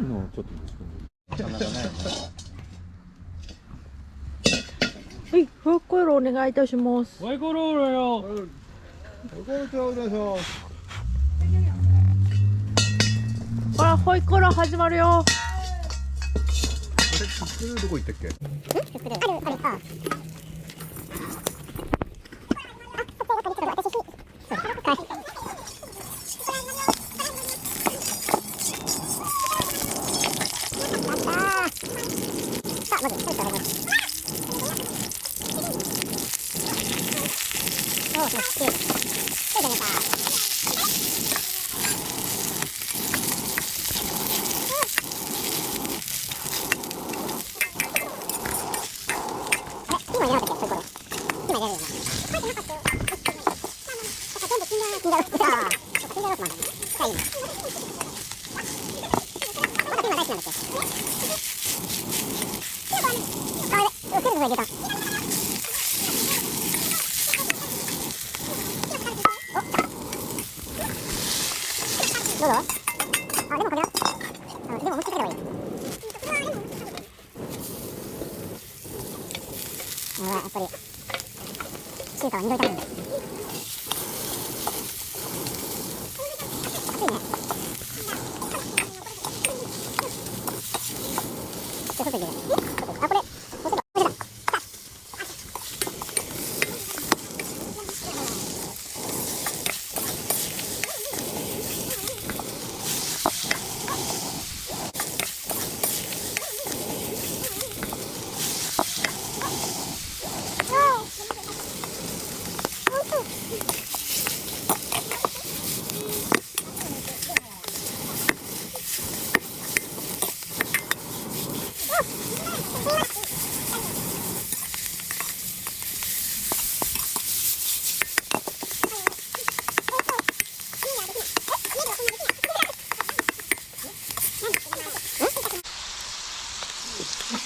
のをちょっとなかなかないね。はい、フーコイロお願いいたします。ワイコローラよ。ワイコロちゃうでしょ。ほら、ホイコロ始まるよ。あれ、クックルどこ行ったっけ？クックルあるあるあ。どうぞ。あ、でもこれは。でももう一回かければいい。やっぱり中華は2度炒めるんだ。熱いね。外入れる。あ、これ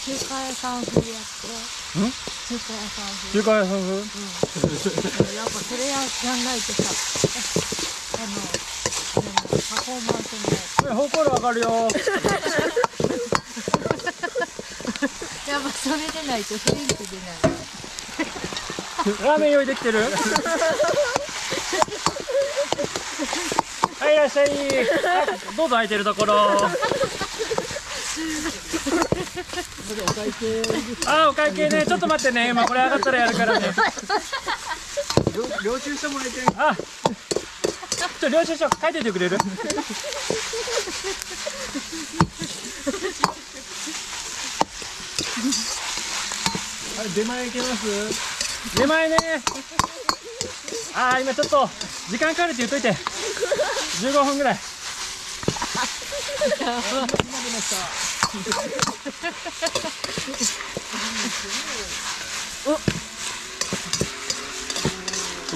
中華屋さん風やって。中華屋さん風。中華屋さん風？やっぱそれやんないとさ、パフォーマンスも。ホイコロ上がるよ。やっぱそれでないと雰囲気出ない。ラーメン用意できてる？はい、いらっしゃい。どうぞ空いてるところ。あ、お会計ね、ちょっと待ってね、今これ上がったらやるからね。領収書もらえてる。あ、領収書書いててくれる？あれ、出前いけます？出前ね。あー、今ちょっと時間かかるって言っといて。15分ぐらい。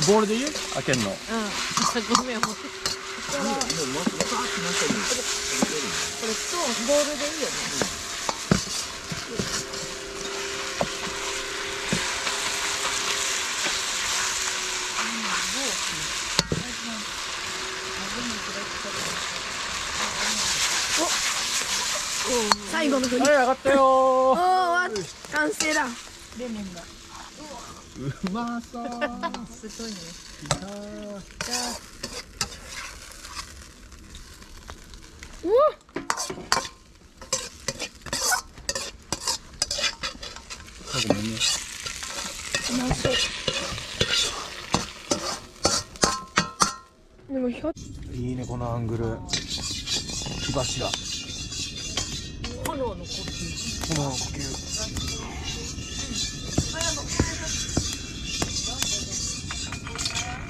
ボールでいい？開けんの。うん。ごめん、持って。これそうボールでいいよね。最後の振り。はい、上がったよおー。ー、完成だ。レモンが。うまそう。すごいね。うわ。ごめんね。うまそう。でもいいね、このアングル。火柱。炎の呼吸。炎の呼吸。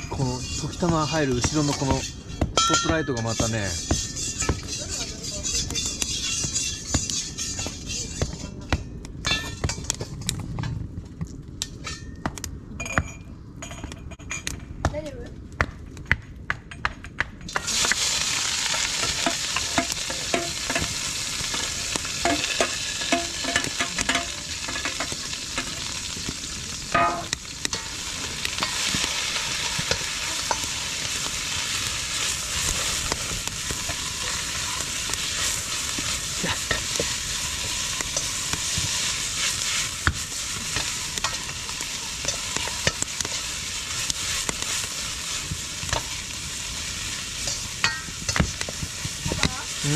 この時たま入る後ろのこのスポットライトがまたね。大丈夫？わ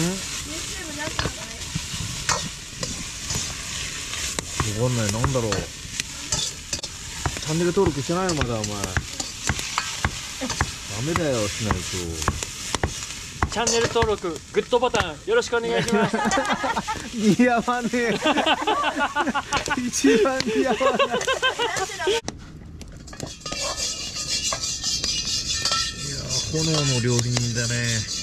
かんない、なんだろう。チャンネル登録してないのまだ、お前。ダメだよ、しないと。チャンネル登録、グッドボタンよろしくお願いします。似合わねえ。一番似合わない。いやー、炎の料理人だね。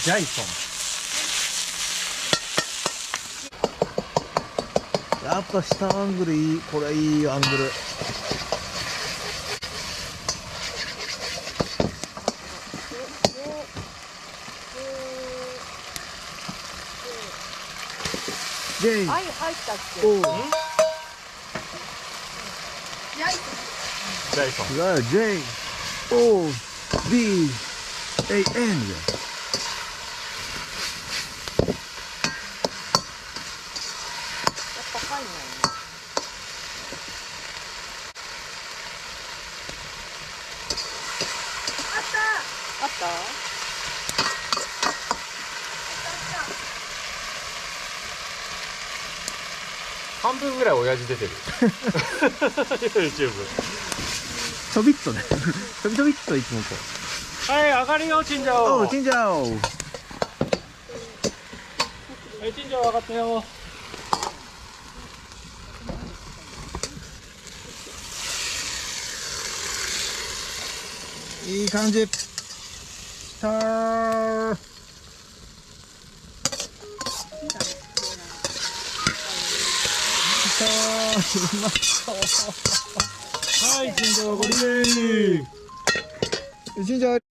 ジャイソン。やっぱ下アングルいい。これいいアングル。ジェイ。入ったっけ。おう。ジャイソン。違うよ、J O D A N だよ。やっぱ入んないね。あった。半分ぐらい親父出てる。YouTube。ちょびっとね。ちょびちょびっといつもこはい、上がるよ、チンジャう。オ。おう、チンジャオ。はい、チンジャオ上がったよ。いい感じ。たー。うまそう。はい、チンジャオ、ゴリー。チンジャオ。